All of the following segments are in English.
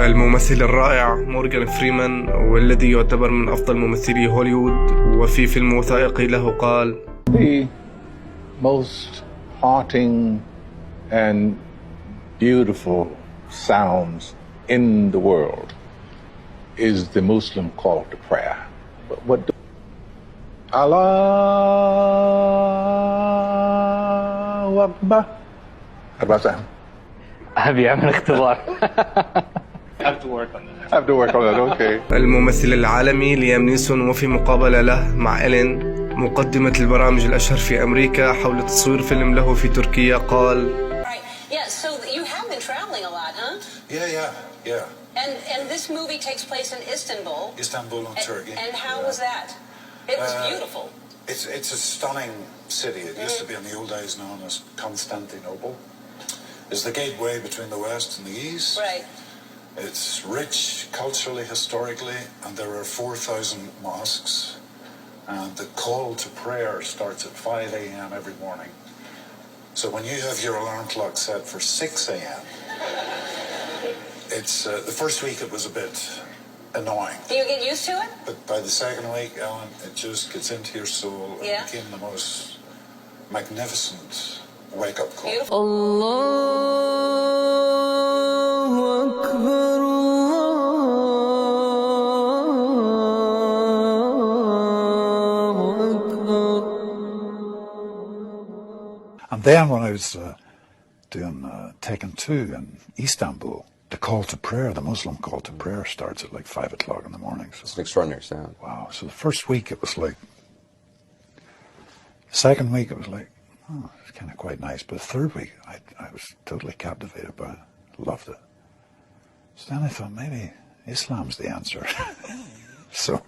الممثل الرائع مورغان فريمان، والذي يعتبر من أفضل ممثلي هوليوود، وفي فيلم وثائقي له قال: The most haunting and beautiful sounds in the world is the Muslim call to prayer. What do Allahu Akbar. How about that? أبي أعمل اختبار. Have to work on that, okay. الممثل العالمي ليام نيسون، وفي مقابلة له مع إلين مقدمة البرامج الأشهر في أمريكا حول تصوير فيلم له في تركيا، قال: Yeah, so you have been traveling a lot, huh? Yeah. And this movie takes place in Istanbul. Istanbul in Turkey. And how was that? It was beautiful. It's a stunning city. It used to be in the old days known as Constantinople. It's the gateway between the West and the East. Right. It's rich culturally, historically, and there are 4,000 mosques. And the call to prayer starts at 5 a.m. every morning. So when you have your alarm clock set for 6 a.m., it's the first week it was a bit annoying. Do you get used to it? But by the second week, Ellen, it just gets into your soul and became the most magnificent wake-up call. Beautiful. Allahu Akbar. And then when I was doing Taken 2 in Istanbul, the call to prayer, the Muslim call to prayer, starts at like 5 o'clock in the morning. So, it's an extraordinary sound. Wow. So the first week it was like, the second week it was like, oh, it's kind of quite nice. But the third week I was totally captivated by it. Loved it. So then I thought maybe Islam's the answer. So.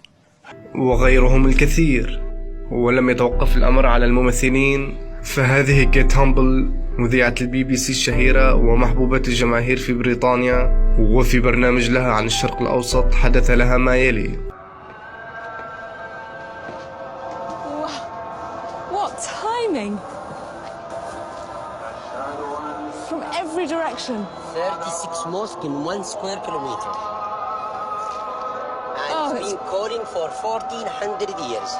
وغيرهم الكثير. ولم يتوقف الأمر على الممثلين، فهذه كيت هامبل مذيعة البي بي سي الشهيرة ومحبوبة الجماهير في بريطانيا، وفي برنامج لها عن الشرق الأوسط حدث لها ما يلي. What timing! From every direction. 36 mosques in 1 square kilometer. And it's been calling for 1400 years.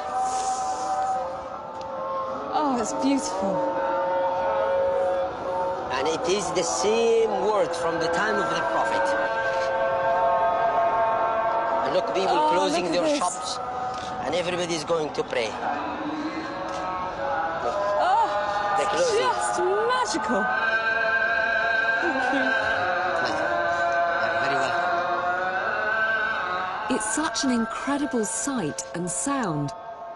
Oh, it's beautiful. And it is the same word from the time of the Prophet. And look, people closing their shops, and everybody is going to pray. Look, they're closing. Just magical. Thank you. You're very welcome. It's such an incredible sight and sound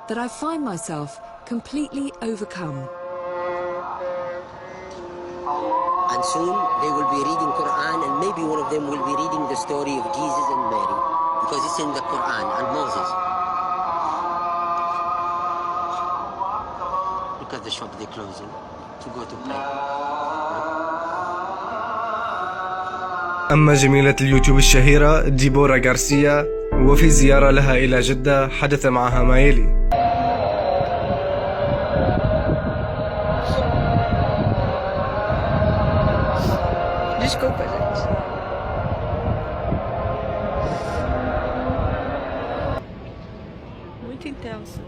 that I find myself completely overcome. And soon they will be reading Quran, and maybe one of them will be reading the story of Jesus and Mary, because it's in the Quran, and Moses. Look at the shop they're closing to go to play. أما جميلة اليوتيوب الشهيرة ديبورا غارسيا، وفي زيارة لها إلى جدة حدث معها ما يلي. Desculpa, gente. Muito intenso.